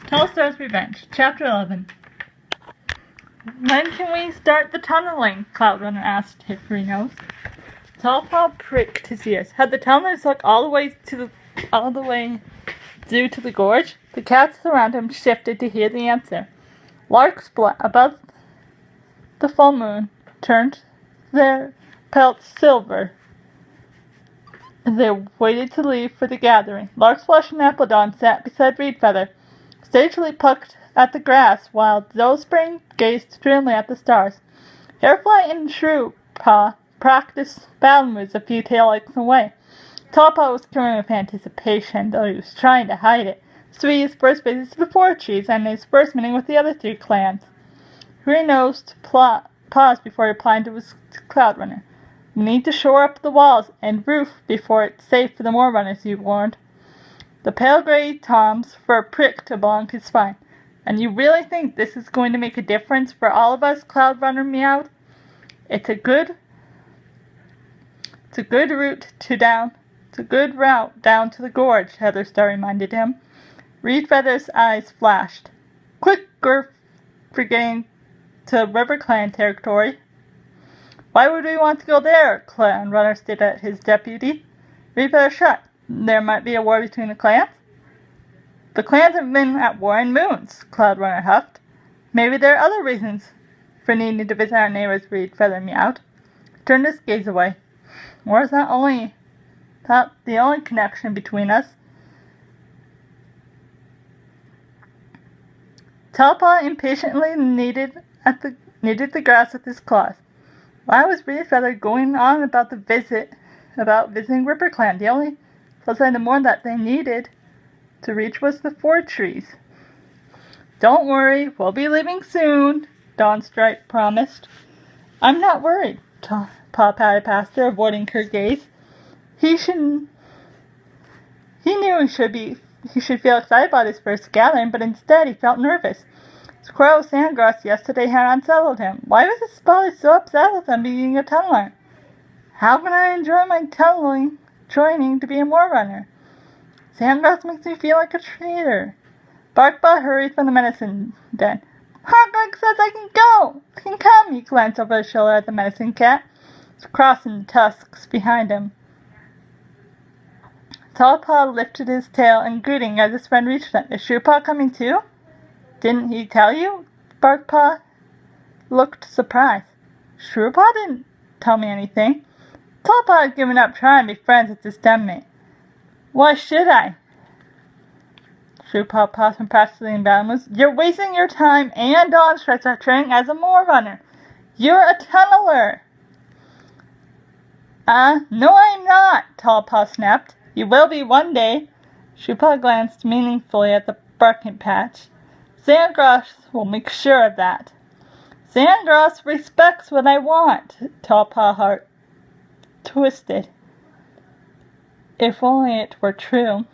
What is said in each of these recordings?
Tallstar's Revenge, Chapter 11. When can we start the tunneling? Cloudrunner asked Hickory Nose. Tallpaw pricked his ears. Had the tunnelers looked all the way due to the gorge? The cats around him shifted to hear the answer. Larks above the full moon turned their pelts silver. They waited to leave for the gathering. Larksplush and Appledon sat beside Reedfeather, sagely plucked at the grass, while Dozspring gazed dreamily at the stars. Hairfly and Shrewpaw practiced battle moves a few tail legs away. Tallpaw was quivering with anticipation, though he was trying to hide it. Sweet his first visit to the Four Trees and his first meeting with the other three clans. Hickory Nose paused before replying to his Cloudrunner. "We need to shore up the walls and roof before it's safe for the more runners," he warned. The pale gray Tom's fur pricked along his spine. "And you really think this is going to make a difference for all of us?" Cloudrunner meowed. It's a good route down to the gorge," Heatherstar reminded him. Reedfeather's eyes flashed. "Quick, for getting to River Clan territory." "Why would we want to go there?" Cloudrunner stared at his deputy. Reedfeather shrugged. "There might be a war between the clans." "The clans have been at war in moons," Cloudrunner huffed. "Maybe there are other reasons for needing to visit our neighbors," Reedfeather meowed. He turned his gaze away. "War is not the only connection between us." Tallpaw impatiently kneaded the grass with his claws. Why was Reedfeather going on about visiting Ripper Clan? The only place of more that they needed to reach was the Four Trees. "Don't worry, we'll be leaving soon," Dawnstripe promised. "I'm not worried," Paw patted past her, avoiding her gaze. He knew he should feel excited about his first gathering, but instead he felt nervous. Squirrel Sandgrass yesterday had unsettled him. Why was his father so upset with him being a tunneler? How can I enjoy my tunneling training to be a moor runner? Sandgrass makes me feel like a traitor. Barkbot hurried from the medicine den. "Hogleg says I can come." He glanced over his shoulder at the medicine cat, crossing the tusks behind him. Tallpaw lifted his tail and greeting as his friend reached him. "Is Shrewpaw coming too?" "Didn't he tell you?" Barkpaw looked surprised. "Shrewpaw didn't tell me anything." Tallpaw had given up trying to be friends with his den-mate. "Why should I?" Shrewpaw paused from practicing battle moves. "You're wasting your time and Dawnstripe's are training as a moor runner. You're a tunneler." No I'm not," Tallpaw snapped. "You will be one day." Shrewpaw glanced meaningfully at the bracken patch. "Sandgrass will make sure of that." "Sandgrass respects what I want." Tallpaw's heart twisted. If only it were true.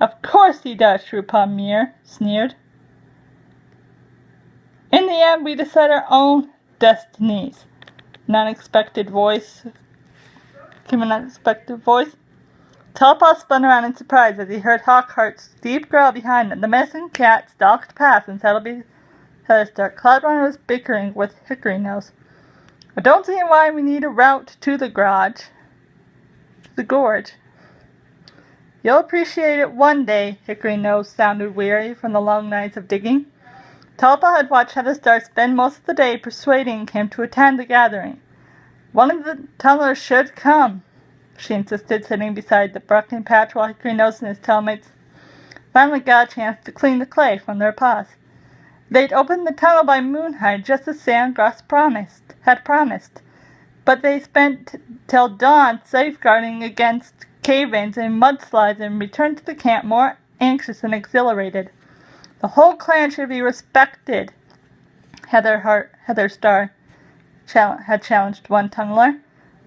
"Of course he does," Shrewpaw sneered. "In the end, we decide our own destinies." Came an unexpected voice. Tallpaw spun around in surprise as he heard Hawkheart's deep growl behind him. The medicine cat stalked past and settled beside Heatherstar. Cloudrunner was bickering with Hickory Nose. "I don't see why we need a route to the gorge. You'll appreciate it one day." Hickory Nose sounded weary from the long nights of digging. Tallpaw had watched Heatherstar spend most of the day persuading him to attend the gathering. "One of the tunnelers should come," she insisted, sitting beside the bracken patch while Hickory Nose and his tailmates finally got a chance to clean the clay from their paws. They'd opened the tunnel by moonlight just as Sandgrass had promised, but they spent till dawn safeguarding against cave-ins and mudslides and returned to the camp more anxious and exhilarated. "The whole clan should be respected," Heatherstar had challenged one tunneler.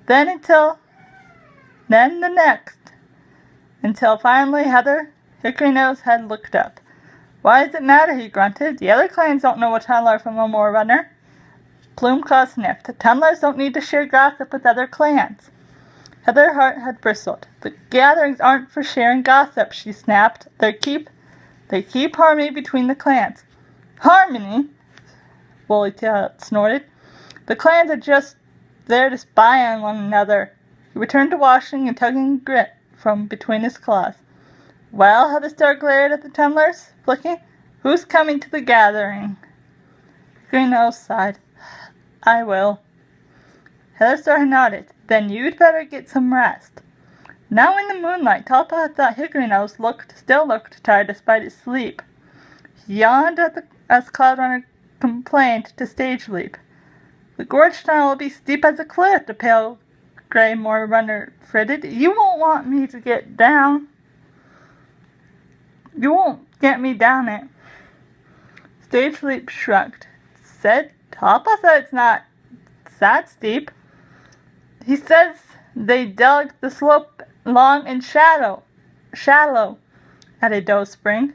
Then the next, until finally Hickory Nose had looked up. "Why does it matter?" he grunted. "The other clans don't know a tunneler from a moor runner." Plumeclaw sniffed. "Tunnelers don't need to share gossip with other clans." Heatherheart had bristled. "The gatherings aren't for sharing gossip," she snapped. "They're keep They keep harmony between the clans. Harmony? Woollytail snorted. The clans are just there to spy on one another. He returned to washing and tugging grit from between his claws. Well, Tallstar glared at the tumblers, flicking. Who's coming to the gathering? Green Nose sighed. I will. Tallstar nodded. Then you'd better get some rest. Now in the moonlight, Tallpaw thought Hickory Nose still looked tired despite his sleep. He yawned as Cloudrunner complained to Stage Leap. The gorge tunnel will be steep as a cliff, the pale gray moor runner fritted. You won't want me to get down. You won't get me down it. Stage Leap shrugged. Tallpaw said it's not that steep. He says they dug the slope long and shallow, added Doe Spring.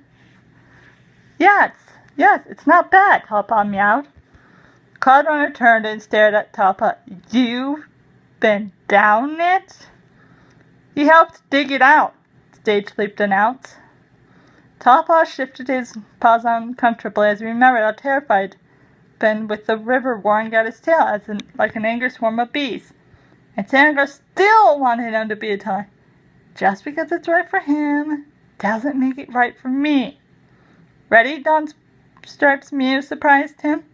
Yes, it's not bad, Tallpaw meowed. Cloudrunner turned and stared at Tallpaw. You've been down it? He helped dig it out, Stage Leap announced. Tallpaw shifted his paws uncomfortably as he remembered how terrified been with the river roaring at his tail like an angry swarm of bees. And Sandra still wanted him to be a toy. Just because it's right for him doesn't make it right for me. Ready? Dawn Stripe's mew surprised him.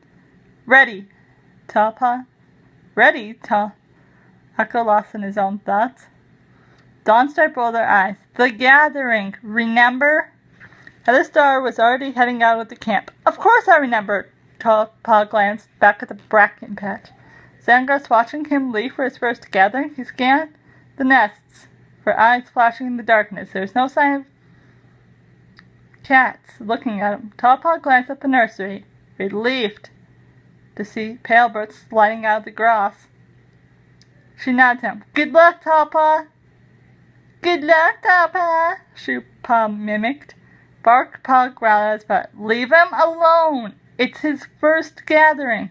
Ready, Tallpaw. Ready, Echo lost in his own thoughts. Dawn Stripe rolled her eyes. The gathering, remember? Tallstar was already heading out of the camp. Of course I remember. Tallpaw glanced back at the bracken patch. Sandgrass watching him leave for his first gathering. He scanned the nests for eyes flashing in the darkness. There was no sign of cats looking at him. Tallpaw glanced at the nursery, relieved to see pale birds sliding out of the grass. She nodded to him. Good luck, Tallpaw. Good luck, Tallpaw, Shoepaw mimicked. Barkpaw growled at his butt. Leave him alone. It's his first gathering.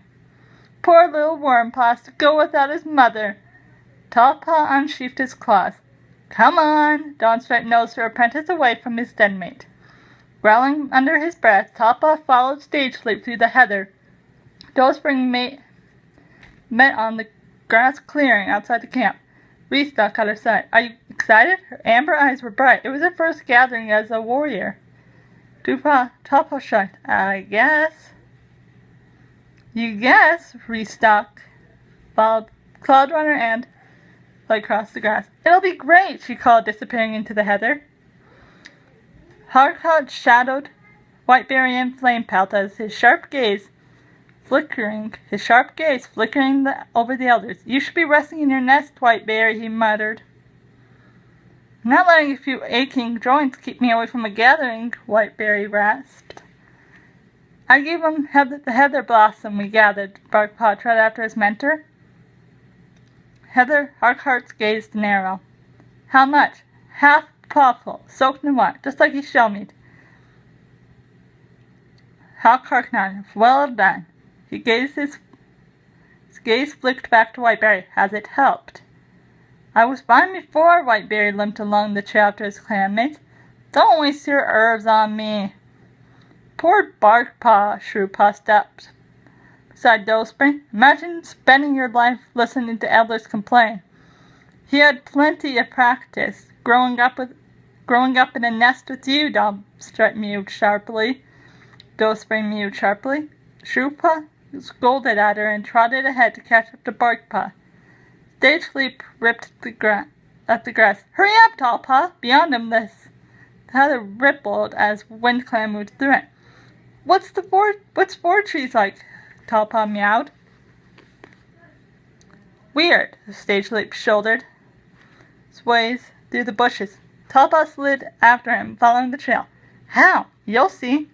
Poor little Wormpaw has to go without his mother. Tallpaw unsheathed his claws. Come on. Dawnstripe nosed her apprentice away from his den mate. Growling under his breath, Tallpaw followed Stage Leap through the heather. Dowspring met on the grass clearing outside the camp. Reese stuck at her side. Are you excited? Her amber eyes were bright. It was her first gathering as a warrior. Tallpaw shrugged. I guess. You guess, Restock followed Cloudrunner and fled across the grass. It'll be great, she called, disappearing into the heather. Harcourt shadowed Whiteberry and Flamepelt as his sharp gaze flickering over the elders. You should be resting in your nest, Whiteberry, he muttered. I'm not letting a few aching joints keep me away from a gathering, Whiteberry rasped. I gave him the heather blossom we gathered, Barkpaw trotted after his mentor. Harcourt's gaze narrow. How much? Half pawful, soaked in water, just like his shellmeat. Harcourt nodded. Well done. His gaze flicked back to Whiteberry. Has it helped? I was fine before, Whiteberry limped along the trail after his clanmates. Don't waste your herbs on me. Poor Barkpaw, Shrewpaw stepped beside Dowspring. Imagine spending your life listening to elders complain. He had plenty of practice growing up in a nest with you, Dowstripe mewed sharply. Dowspring mewed sharply. Shrewpaw scolded at her and trotted ahead to catch up to Barkpaw. Stage Leap ripped at the grass. Hurry up, Tallpaw! Beyond him, the heather rippled as Windclan moved through it. What's Four Trees like? Tallpaw meowed. Weird, Stage Leap shouldered. Sways through the bushes. Tallpaw slid after him, following the trail. How? You'll see.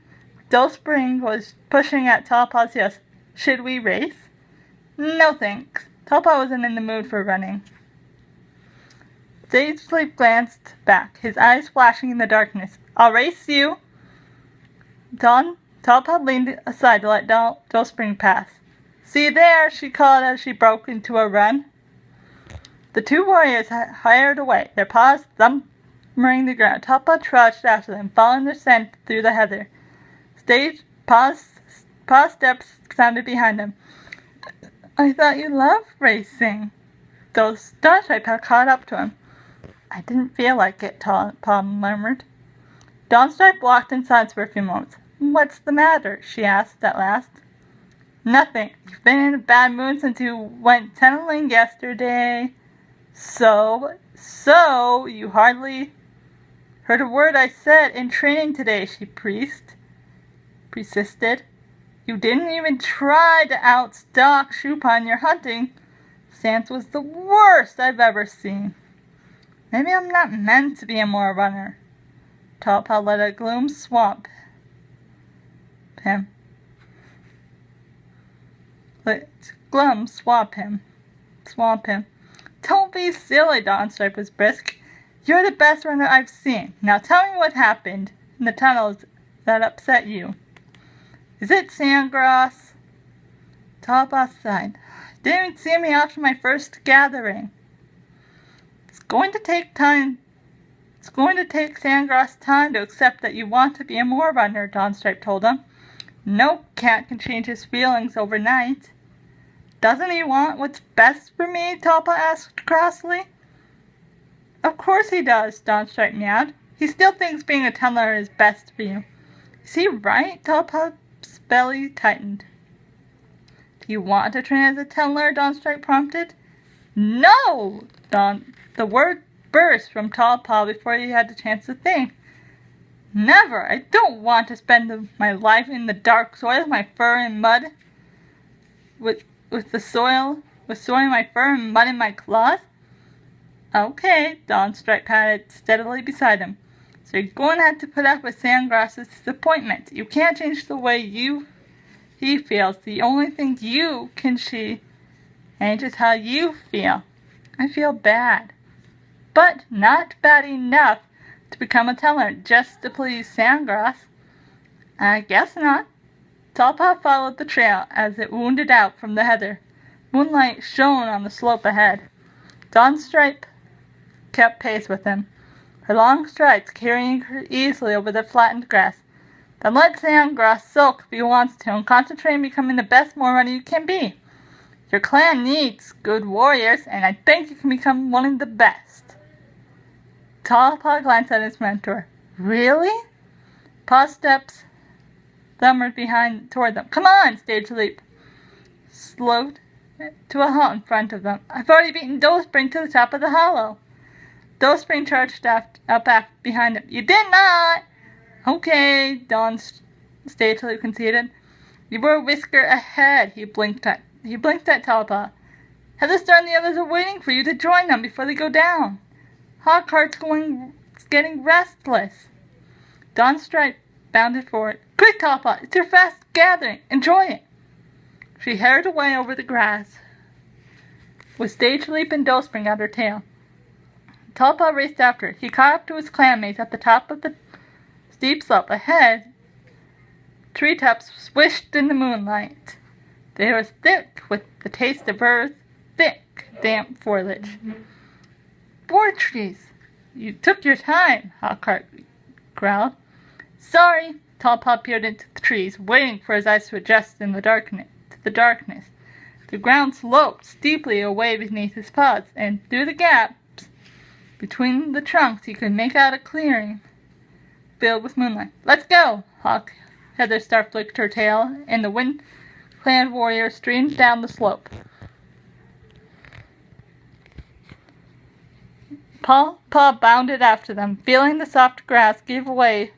Dowspring was pushing at Tallpaw's heels. Should we race? No thanks. Tallpaw wasn't in the mood for running. Stage Leap glanced back, his eyes flashing in the darkness. I'll race you. Tallpaw leaned aside to let Dowspring pass. See you there, she called as she broke into a run. The two warriors hired away, their paws murmuring the ground. Tallpaw trudged after them, following their scent through the heather. Paw's steps sounded behind them. I thought you loved racing. Dawnstripe had caught up to him. I didn't feel like it, Paw murmured. Dawnstripe walked in silence for a few moments. What's the matter? She asked at last. Nothing. You've been in a bad mood since you went tunneling yesterday. So you hardly heard a word I said in training today, she persisted. You didn't even try to outstock Shoop on your hunting. Sans was the worst I've ever seen. Maybe I'm not meant to be a moor runner. Tallpaw let a gloom swamp him. Swamp him. Don't be silly, Dawnstripe was brisk. You're the best runner I've seen. Now tell me what happened in the tunnels that upset you. Is it sandgrass? Tallpaw sighed. Didn't even see me after my first gathering. It's going to take Sandgrass time to accept that you want to be a moor runner, Dawnstripe told him. No cat can change his feelings overnight. Doesn't he want what's best for me? Tallpaw asked crossly. Of course he does, Dawnstripe meowed. He still thinks being a tunneler is best for you. Is he right? Tallpaw's belly tightened. Do you want to train as a tunneler? Dawnstripe prompted. No! The word burst from Tallpaw before he had the chance to think. Never! I don't want to spend my life in the dark soil, my fur and mud, with soiling my fur and mud in my claws. Okay, Dawnstripe patted steadily beside him. So you're going to have to put up with Sandgrass's disappointment. You can't change the way he feels. The only thing you can change is how you feel. I feel bad. But not bad enough to become a tunneler just to please Sandgrass. I guess not. Tallpaw followed the trail as it wounded out from the heather. Moonlight shone on the slope ahead. Dawnstripe kept pace with him, her long strides carrying her easily over the flattened grass. Then let Sandgrass sulk if he wants to and concentrate on becoming the best moor runner you can be. Your clan needs good warriors, and I think you can become one of the best. Tallpaw glanced at his mentor. Really? Paw's steps thumbered toward them. Come on, Stage Leap slowed to a halt in front of them. I've already beaten Doughspring to the top of the hollow. Doughspring charged up behind him. You did not! Okay, Stage Leap conceded. You were a whisker ahead, he blinked at Tallpaw. Heatherstar and the others are waiting for you to join them before they go down. Hawkheart's getting restless. Dawnstripe bounded forward. Quick, Tallpaw, it's your fast gathering. Enjoy it. She hurried away over the grass, with Stage Leap and Doughspring at her tail. Tallpaw raced after her. He caught up to his clanmates at the top of the steep slope. Ahead, treetops swished in the moonlight. They were thick with the taste of earth, thick, damp foliage. 4 trees. You took your time, Hawkheart growled. Sorry. Tallpaw peered into the trees, waiting for his eyes to adjust in the darkness. The ground sloped steeply away beneath his paws, and through the gaps between the trunks he could make out a clearing filled with moonlight. Let's go! Heatherstar flicked her tail, and the wind-clad warrior streamed down the slope. Paw bounded after them, feeling the soft grass give way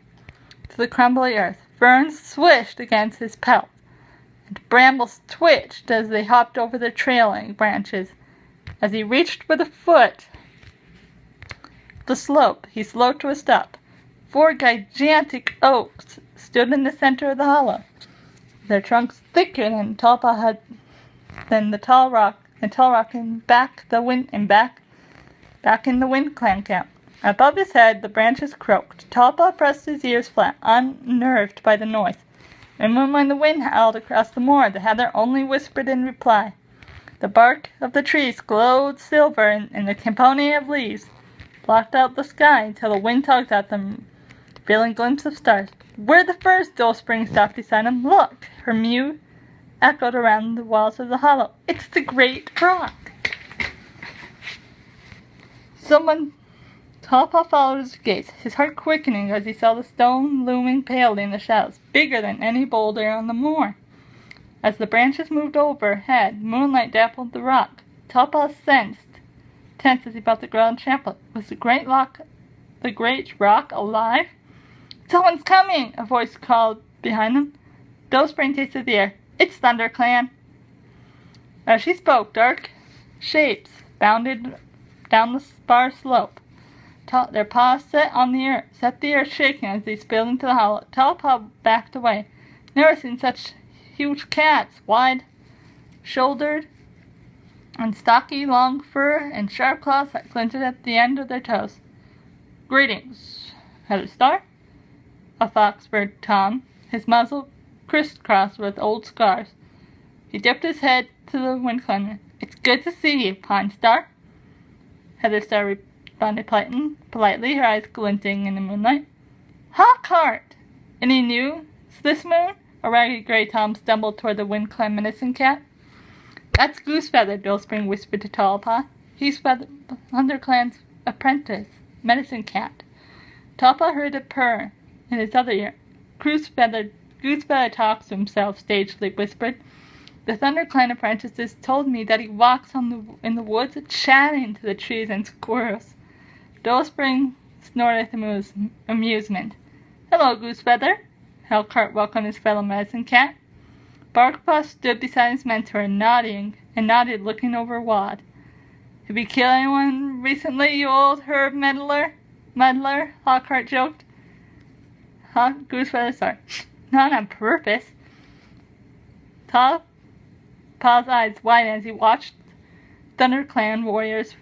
to the crumbly earth. Ferns swished against his pelt, and brambles twitched as they hopped over the trailing branches. As he reached for the foot of the slope, he slowed to a stop. 4 gigantic oaks stood in the center of the hollow, their trunks thicker than the tall rock back in the Wind Clan camp. Above his head, the branches croaked. Tallpaw pressed his ears flat, unnerved by the noise. And when the wind howled across the moor, the heather only whispered in reply. The bark of the trees glowed silver in the campone of leaves. blocked out the sky until the wind tugged at them, revealing glimpses of stars. "We're the first!" Dillspring stopped beside him. "Look!" Her mew echoed around the walls of the hollow. "It's the great rock!" Tallpaw followed his gaze, his heart quickening as he saw the stone looming palely in the shadows, bigger than any boulder on the moor. As the branches moved overhead, moonlight dappled the rock. Tallpaw sensed, tense as he felt the ground trample. Was the great rock alive? "Someone's coming!" a voice called behind them. Dillspring tasted the air. "It's ThunderClan!" As she spoke, dark shapes bounded down the spar slope. Their paws set the earth shaking as they spilled into the hollow. Tallpaw backed away. Never seen such huge cats, wide-shouldered and stocky, long fur and sharp claws that glinted at the end of their toes. "Greetings, Tallstar," a fox bird Tom, his muzzle crisscrossed with old scars. He dipped his head to the wind climber. "It's good to see you, Pine-Star," Tallstar responded politely, her eyes glinting in the moonlight. "Hawkheart! Any news this moon?" A ragged gray Tom stumbled toward the wind-climbed medicine cat. "That's Goosefeather," Dillspring whispered to Tallpaw. "He's ThunderClan's apprentice, medicine cat." Tallpaw heard a purr in his other ear. Goosefeather talks to himself," Stage Sleep whispered. "The ThunderClan apprentices told me that he walks in the woods chatting to the trees and squirrels." Dillspring snorted with amusement. "Hello, Goosefeather." Hawkheart welcomed his fellow medicine cat. Barkpaw stood beside his mentor, nodded, looking overawed. "Have you killed anyone recently, you old herb meddler?" Hawkheart joked. Goosefeather sorry. "Not on purpose." Tallpaw's eyes widened as he watched ThunderClan warriors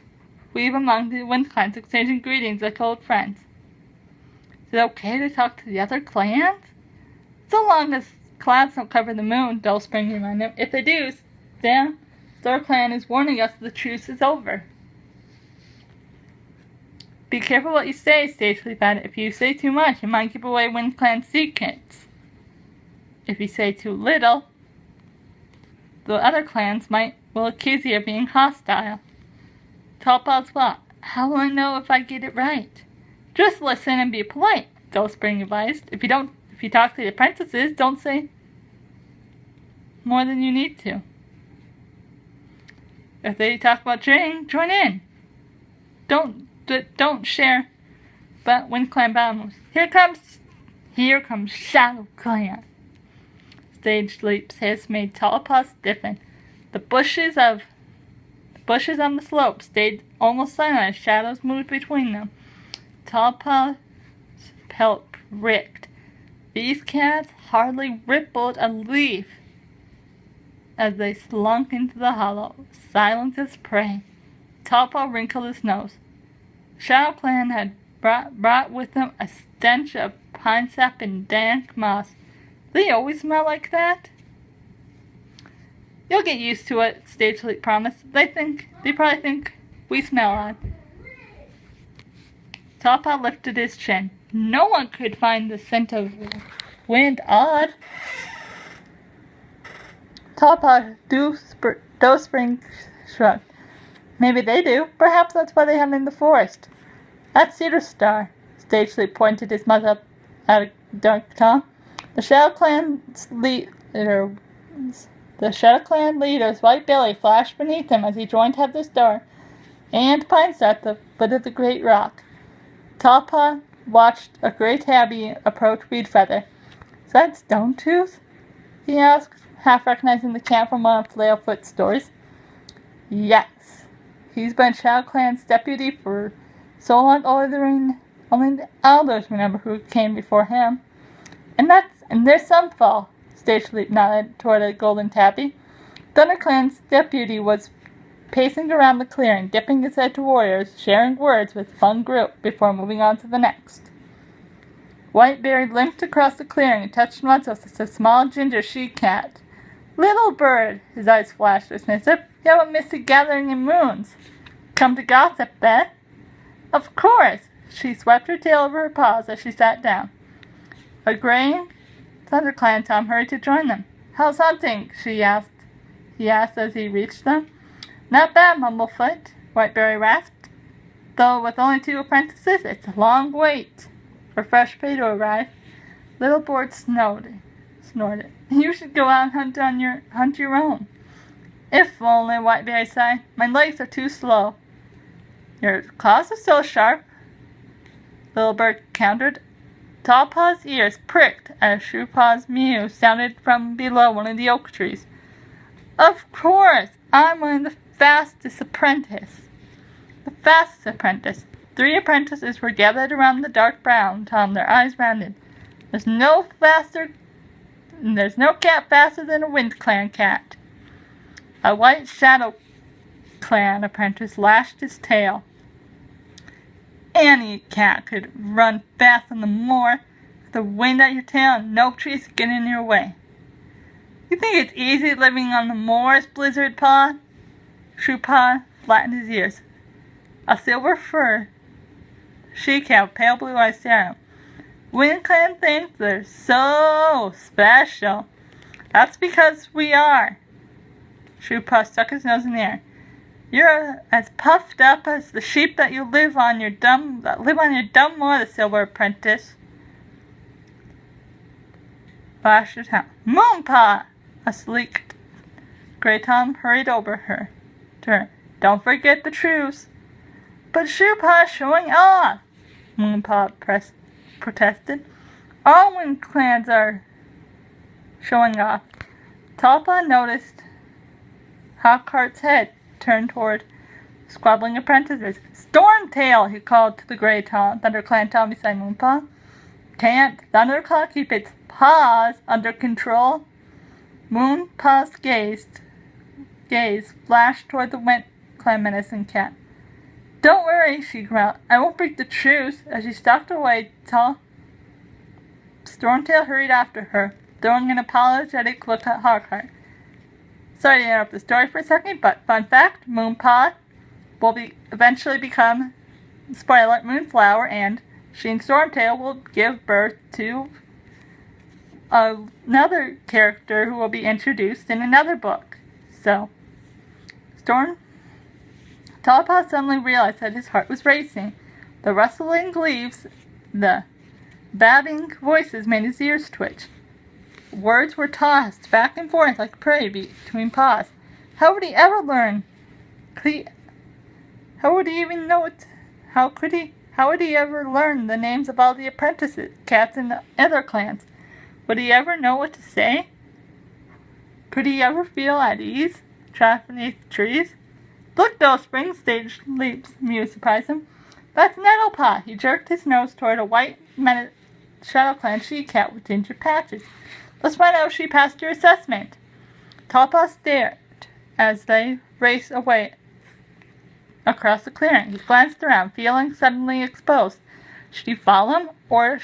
weave among the wind clans, exchanging greetings like old friends. "Is it okay to talk to the other clans?" "So long as clouds don't cover the moon," Dillspring reminded him. "If they do, Sam, ThunderClan is warning us the truce is over." "Be careful what you say," Stage Sleep added. "If you say too much, you might give away Wind Clan secrets. If you say too little, the other clans will accuse you of being hostile." Tallpaw's thought. "How will I know if I get it right?" "Just listen and be polite," Dillspring advised. If you talk to the apprentices, don't say more than you need to. If they talk about trading, join in. Don't share. But Wind Clan bounds. Here comes Shadow Clan." Stage Sleep's hiss made Tallpaw stiffen. The bushes on the slope stayed almost silent as shadows moved between them. Tallpaw's pelt pricked. These cats hardly rippled a leaf as they slunk into the hollow, silent as prey. Tallpaw wrinkled his nose. Shadow Clan had brought with them a stench of pine sap and dank moss. "They always smell like that?" "You'll get used to it," Stage Sleep promised. They probably think we smell odd." Tallpaw lifted his chin. "No one could find the scent of wind odd." Tallpaw Dillspring shrugged. "Maybe they do. Perhaps that's why they hunt in the forest." "That's Tallstar." Stage Sleep pointed his muzzle up at a dark Tom. The Shadow Clan leader's white belly flashed beneath him as he joined Tallstar and Pine-Star at the foot of the great rock. Tallpaw watched a gray tabby approach Reedfeather. "Is that Stonetooth?" he asked, half recognizing the camp from one of Flailfoot's stories. "Yes. He's been Shadow Clan's deputy for so long, only the elders remember who came before him. And there's Sunfall." Stage Sleep nodded toward a golden tabby. ThunderClan's deputy was pacing around the clearing, dipping his head to warriors, sharing words with one group before moving on to the next. Whiteberry limped across the clearing and touched Muzzle as a small ginger she-cat. "Little bird," his eyes flashed dismissive. "You haven't missed a gathering in moons. Come to gossip, eh?" Of course! She swept her tail over her paws as she sat down. A graying ThunderClan Tom hurried to join them. How's hunting? He asked as he reached them. Not bad, Mumblefoot, Whiteberry rasped. Though with only 2 apprentices, it's a long wait for fresh pay to arrive. Little Board snorted. You should go out and hunt your own. If only, Whiteberry sighed. My legs are too slow. Your claws are so sharp, Little Bird countered. Tallpaw's ears pricked as Shoepaw's mew sounded from below one of the oak trees. Of course, I'm one of the fastest apprentices. 3 apprentices were gathered around the dark brown Tom, their eyes rounded. There's no cat faster than a Wind Clan cat. A White Shadow Clan apprentice lashed his tail. Any cat could run fast on the moor with the wind at your tail and no trees to get in your way. You think it's easy living on the moors, Blizzard Paw? Shoepaw flattened his ears. A silver fur she-cow, pale blue eyes stared at him. Wind Clan thinks they're so special. That's because we are. Shoepaw stuck his nose in the air. You're as puffed up as the sheep that live on your dumb moor, the silver apprentice flashed at him. Moonpaw! A sleek gray Tom hurried over her to her. Don't forget the truce. But Shoepaw's showing off, Moonpaw protested. All Wind Clans are showing off. Tallpaw noticed Hawkheart's head turned toward squabbling apprentices. Stormtail, he called to the gray ThunderClan Tom beside Moonpaw. Can't ThunderClaw keep its paws under control? Moonpaw's gaze flashed toward the Wind Clan menacing cat. Don't worry, she growled. I won't break the truce. As she stalked away, Stormtail hurried after her, throwing an apologetic look at Hawkheart. Sorry to interrupt the story for a second, but fun fact, Moonpaw will eventually become, spoiler, Moonflower, and she and Stormtail will give birth to another character who will be introduced in another book. So, Tallpaw suddenly realized that his heart was racing. The rustling leaves, the babbling voices made his ears twitch. Words were tossed back and forth like prey between paws. How would he ever learn? How would he ever learn the names of all the apprentices, cats, and the other clans? Would he ever know what to say? Could he ever feel at ease, trapped beneath the trees? Look, those spring stage leaps, Mew surprised him. That's Nettlepaw. He jerked his nose toward a white Shadow Clan she-cat with ginger patches. Let's find out if she passed your assessment. Tallpaw stared as they raced away across the clearing. He glanced around, feeling suddenly exposed. Should he follow him or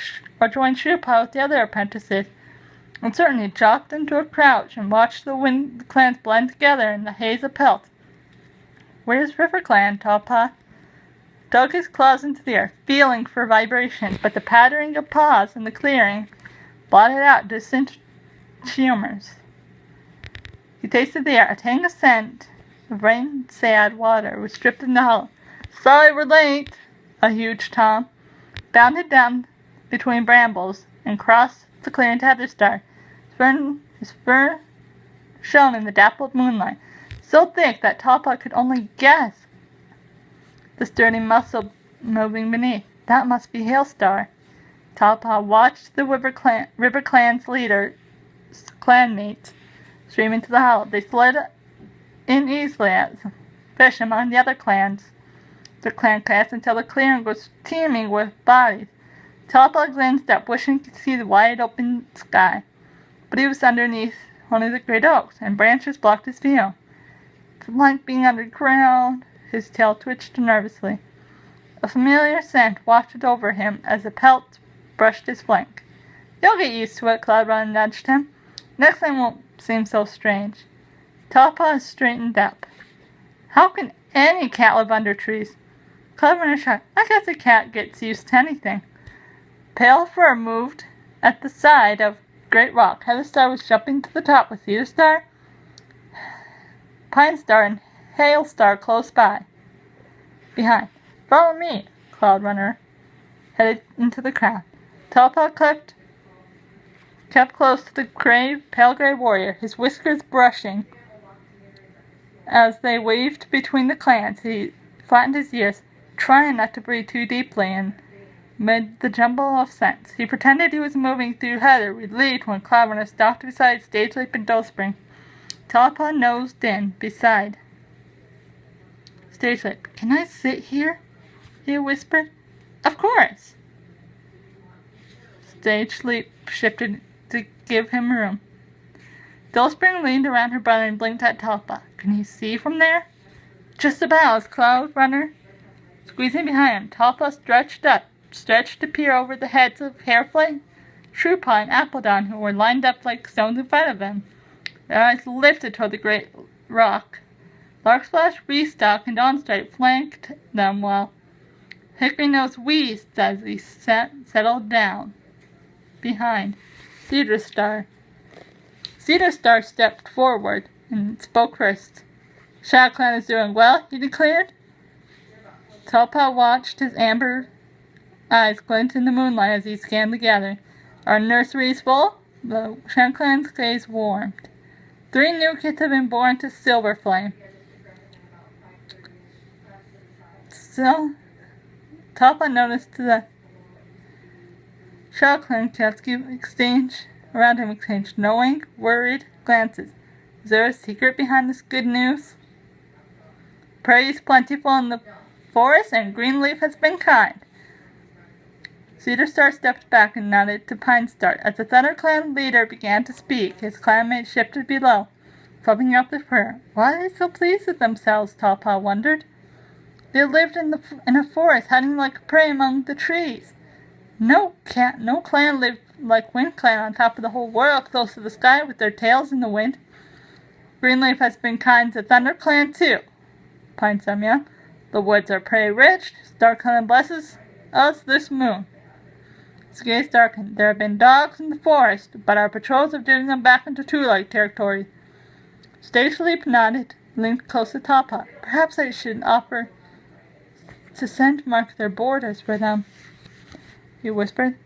join Shoepaw with the other apprentices? And certainly dropped into a crouch and watched the Wind Clans blend together in the haze of pelts. Where's River Clan? Tallpaw dug his claws into the earth, feeling for vibrations, but the pattering of paws in the clearing blotted out distant tremors. He tasted the air. A tang of scent of rain-sad water was dripped in the hollow. Sorry we're late, a huge Tom bounded down between brambles and crossed the clearing to Tallstar. His fur shone in the dappled moonlight, so thick that Tallpaw could only guess the sturdy muscle moving beneath. That must be Tallstar. Tallpaw watched the River Clan's clanmates stream into the hollow. They slid in easily as fish among the other clans, the clan cats, until the clearing was teeming with bodies. Tallpaw glanced up, wishing to see the wide open sky, but he was underneath one of the great oaks, and branches blocked his view. Like being underground, his tail twitched nervously. A familiar scent wafted over him as the pelt brushed his flank. You'll get used to it, Cloudrunner nudged him. Next time won't seem so strange. Tallpaw straightened up. How can any cat live under trees? Clever and shy. I guess a cat gets used to anything. Pale Fur moved at the side of Great Rock. Heatherstar was jumping to the top with Cedarstar, Pinestar, and Hailstar close by. Behind. Follow me, Cloud Runner headed into the crowd. Tallpaw kept close to the pale gray warrior, his whiskers brushing as they waved between the clans. He flattened his ears, trying not to breathe too deeply amid the jumble of scents. He pretended he was moving through heather, relieved when Cloud Runner stopped beside Stage Leap and Dullspring. Tallpaw nosed in beside Stage Leap. Can I sit here? He whispered. Of course. Stage Leap shifted to give him room. Dullspring leaned around her brother and blinked at Tallpaw. Can you see from there? Just about, as Cloud Runner squeezing behind him. Tallpaw stretched to peer over the heads of Hairflame, Shrewpaw, and Appledon, who were lined up like stones in front of them. Their eyes lifted toward the great rock. Larksplash, Restock, and Dawnstrike flanked them while Hickory Nose wheezed as he settled down behind Cedarstar. Cedarstar stepped forward and spoke first. Shadow Clan is doing well, he declared. Tallpaw watched his amber eyes glint in the moonlight as he scanned the gathering. Our nursery is full. The Shadow Clan's gaze warmed. 3 new kids have been born to Silverflame. Still, Tallpaw noticed the Shadow Clan cats exchanged knowing, worried glances. Is there a secret behind this good news? Prey is plentiful in the forest, and Greenleaf has been kind. Cedarstar stepped back and nodded to Pinestar. As the ThunderClan leader began to speak, his clanmates shifted below, flubbing up the prayer. Why are they so pleased with themselves? Tallpaw wondered. They lived in a forest, hiding like prey among the trees. No clan lived like Wind Clan on top of the whole world, close to the sky, with their tails in the wind. Greenleaf has been kind to ThunderClan too. Pinestar meowed. The woods are prey rich. StarClan blesses us this moon. His gaze darkened. There have been dogs in the forest, but our patrols have driven them back into Twilight territory. Stage Leap nodded, leaned close to Tallpaw. Perhaps I should offer to scent mark their borders for them, he whispered.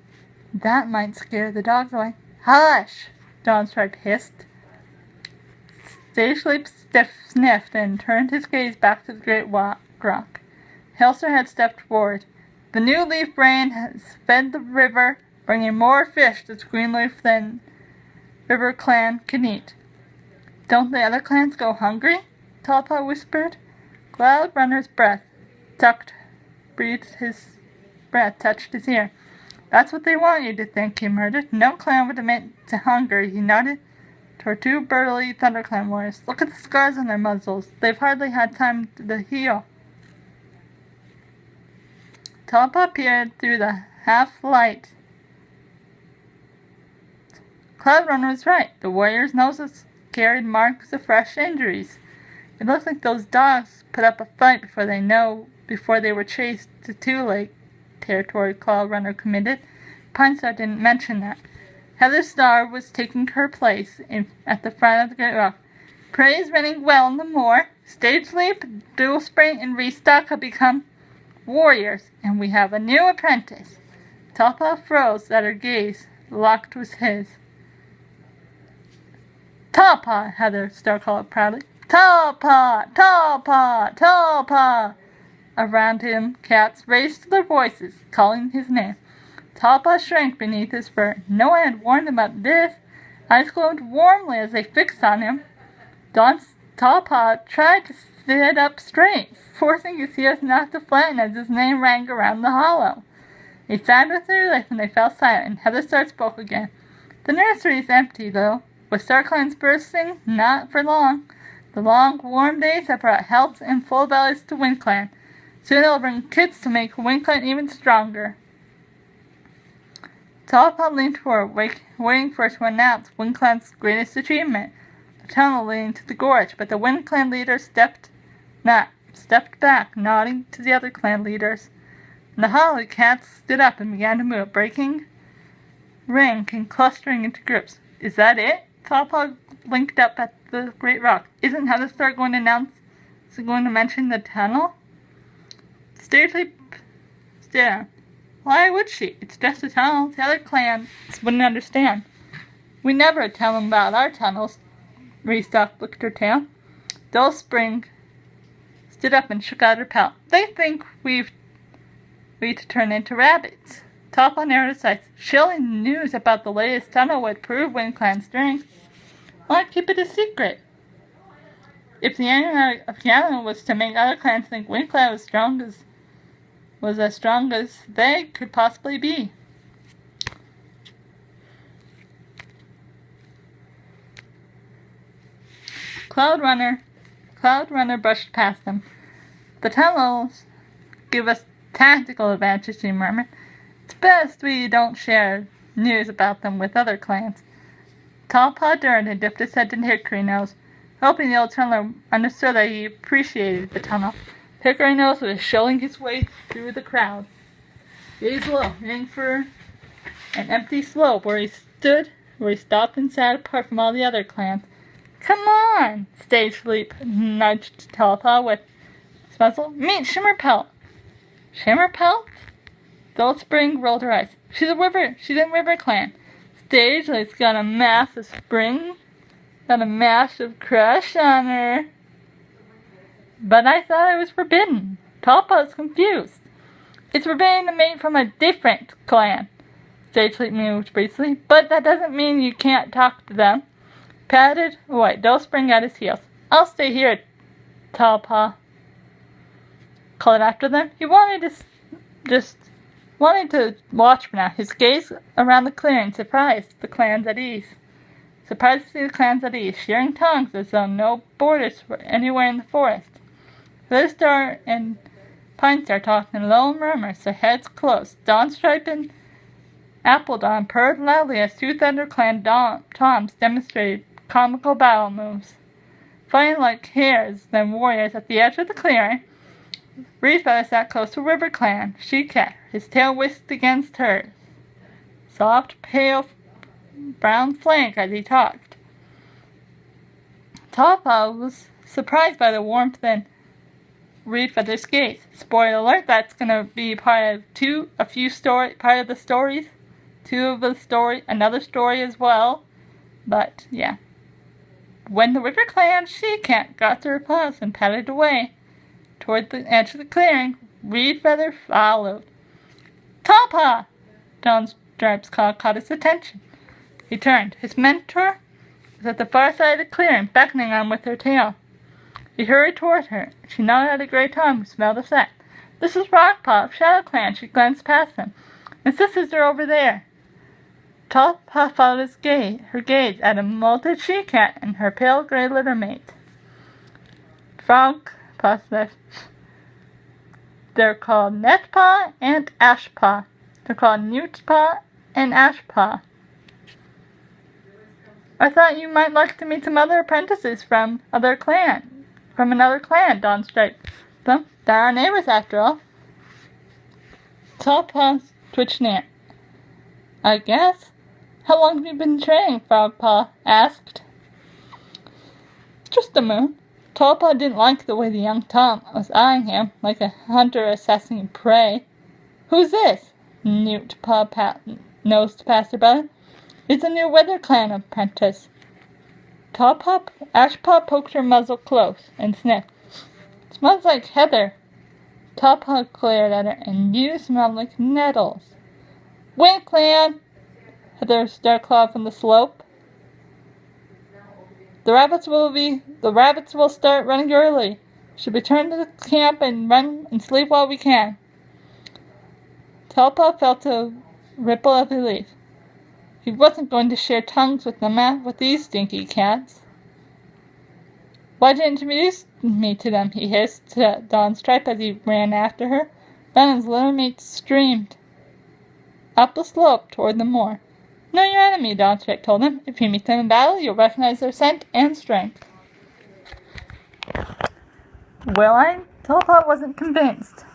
That might scare the dogs away. Hush! Dawnstrike hissed. Stage Leap sniffed and turned his gaze back to the great rock. Hailstar had stepped forward. The new leaf rain has fed the river, bringing more fish to Greenleaf than River Clan can eat. Don't the other clans go hungry? Tallpaw whispered. Cloud Runner's touched his ear. That's what they want you to think, he murmured. No clan would admit to hunger. He nodded toward 2 burly ThunderClan warriors. Look at the scars on their muzzles. They've hardly had time to heal. Tallpaw peered through the half-light. Cloud Runner was right. The warriors' noses carried marks of fresh injuries. It looked like those dogs put up a fight before they were chased to Twilight territory, Cloud Runner committed. Pinestar didn't mention that. Heatherstar was taking her place at the front of the great rock. Prey is running well in the moor. Stage Leap, Dullspring, and Restock have become warriors, and we have a new apprentice. Tallpaw froze at her gaze locked with his. Tallpaw, Heatherstar called proudly. Tallpaw! Tallpaw! Tallpaw! Around him, cats raised their voices, calling his name. Tallpaw shrank beneath his fur. No one had warned him about this. Eyes glowed warmly as they fixed on him. Tallpaw tried to sit up straight, forcing his ears not to flatten as his name rang around the hollow. He sighed with relief when they fell silent, and Heatherstar spoke again. The nursery is empty, though. With StarClan's bursting, not for long. The long, warm days have brought health and full bellies to WindClan. Soon they'll bring kids to make WindClan even stronger. Tallpaw leaned forward, waiting for it to announce WindClan's greatest achievement, the tunnel leading to the gorge, but the WindClan leader stepped not. stepped back, nodding to the other clan leaders. And the hollow cats stood up and began to move, breaking rank and clustering into groups. Is that it? Tallpaw blinked up at the great rock. Isn't Tallstar going to mention the tunnel? Stageleap stared at him. Why would she? It's just a tunnel. The other clans wouldn't understand. We never tell them about our tunnels. Restock looked her tail. Dull Spring stood up and shook out her pelt. They think we to turn into rabbits. Tallpaw narrowed his eyes. Chilling news about the latest tunnel would prove WindClan's strength. Why keep it a secret? If the aim was to make other clans think WindClan was as strong as they could possibly be. Cloud Runner brushed past them. The tunnels give us tactical advantage, he murmured. It's best we don't share news about them with other clans. Tallpaw turned and dipped his head into Hickory Nose, hoping the old tunneler understood that he appreciated the tunnel. Hickory Nose was showing his way through the crowd. Gaze low, heading for an empty slope where he stopped and sat apart from all the other clans. Come on! Stageleap nudged Tallpaw with his muzzle. Meet Shimmerpelt! Shimmerpelt? Dull Spring rolled her eyes. She's in River Clan. Stageleap's got a massive crush on her. But I thought it was forbidden. Tallpaw's confused. It's forbidden to mate from a different clan. Stageleap moved briefly, but that doesn't mean you can't talk to them. Patted away. Dull Spring at his heels. I'll stay here, Tallpaw called after them. He wanted to watch for now. His gaze around the clearing surprised the clans at ease. Surprised to see the clans at ease, sharing tongues as though no borders were anywhere in the forest. Tallstar and Pinestar talked in low murmurs, their heads close. Dawnstripe and Appledon purred loudly as two Thunder Clan Toms demonstrated comical battle moves. Fighting like hares than warriors at the edge of the clearing, Breezefeather sat close to River Clan She-Cat, his tail whisked against hers. Soft, pale brown flank as he talked. Tallpaw was surprised by the warmth in Breezefeather's gaze. Spoiler alert, that's gonna be part of the stories. Another story as well. But yeah. When the River Clan She-Cat got to her paws and padded away toward the edge of the clearing, Breezefeather followed. Tallpaw! Dawnstripe's call caught his attention. He turned. His mentor was at the far side of the clearing, beckoning on with her tail. He hurried toward her. She nodded at a gray Tom who smelled of sap. This is Rockpaw of Shadow Clan. She glanced past them. My sisters are over there. Tallpaw followed her gaze at a molted she-cat and her pale gray littermate. Frogpaw sniffed. They're called Netpaw and Ashpaw. They're called Newtpaw and Ashpaw. I thought you might like to meet some other apprentices from another clan, Dawnstripe. They're our neighbors after all. Tallpaw twitched near. I guess. How long have you been training? Frogpaw asked. Just a moon. Tallpaw didn't like the way the young Tom was eyeing him, like a hunter assessing prey. Who's this? Newtpaw nosed past her brother. It's a new Weather Clan apprentice. Ashpaw poked her muzzle close and sniffed. Smells like heather. Tallpaw glared at her, and you smell like nettles. WindClan! Heather Starclaw from the slope. The rabbits will start running early. Should return to the camp and run and sleep while we can. Tallpaw felt a ripple of relief. He wasn't going to share tongues with these stinky cats. Why didn't you introduce me to them? He hissed to Dawnstripe as he ran after her. Brennan's little mate screamed up the slope toward the moor. Know your enemy, Dawnstripe told him. If you meet them in battle, you'll recognize their scent and strength. Will I? Tallstar wasn't convinced.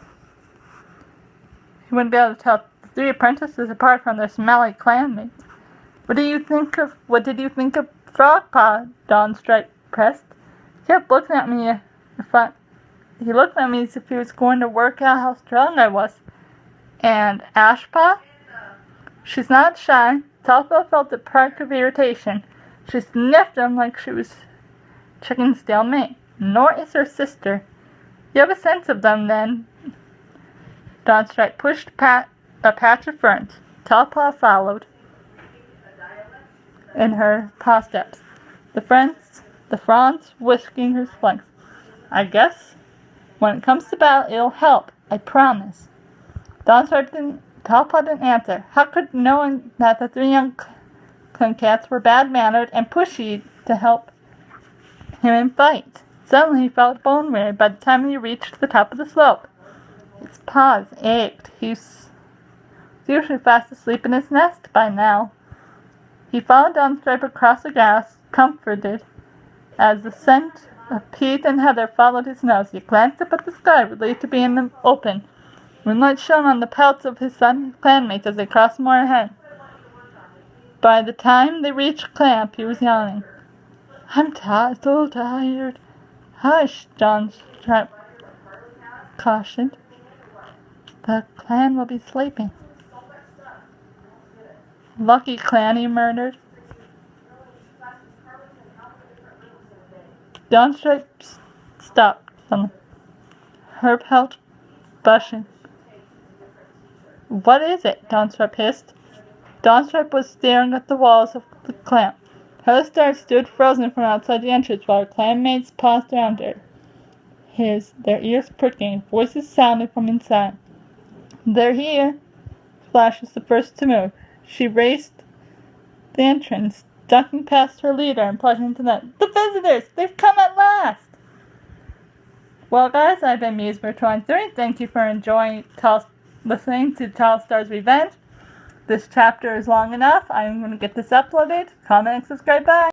He wouldn't be able to tell the three apprentices apart from their smelly clanmates. What did you think of Frogpaw? Dawnstripe pressed. He kept looking at me he looked at me as if he was going to work out how strong I was. And Ashpaw? She's not shy. Tallstar felt a prick of irritation. She sniffed him like she was checking stale meat. Nor is her sister. You have a sense of them, then. Dawnstripe pushed a patch of ferns. Tallpaw followed in her paw steps, the fronds whisking her flanks. I guess when it comes to battle, it'll help. I promise. Tallpaw didn't answer. How could knowing that the three young cats were bad-mannered and pushy to help him in fight? Suddenly he felt bone-weary by the time he reached the top of the slope. His paws ached. He was usually fast asleep in his nest by now. He followed Dawnstripe across the grass, comforted, as the scent of peat and heather followed his nose. He glanced up at the sky, relieved to be in the open. Moonlight shone on the pelts of his clanmates as they crossed more ahead. By the time they reached camp, he was yawning. I'm so tired. Hush, Dawnstripe cautioned. The clan will be sleeping. Lucky clan, he murmured. Dawnstripe stopped suddenly, her pelt bushing. What is it? Dawnstripe hissed. Dawnstripe was staring at the walls of the camp. Tallstar stood frozen from outside the entrance while her clanmates paused around her. Their ears pricking, voices sounded from inside. They're here. Splash was the first to move. She raced the entrance, ducking past her leader and plunging into them. The visitors! They've come at last! Well, guys, I've been Muse423. Thank you for enjoying listening to Tallstar's Revenge. This chapter is long enough. I'm going to get this uploaded. Comment and subscribe. Bye!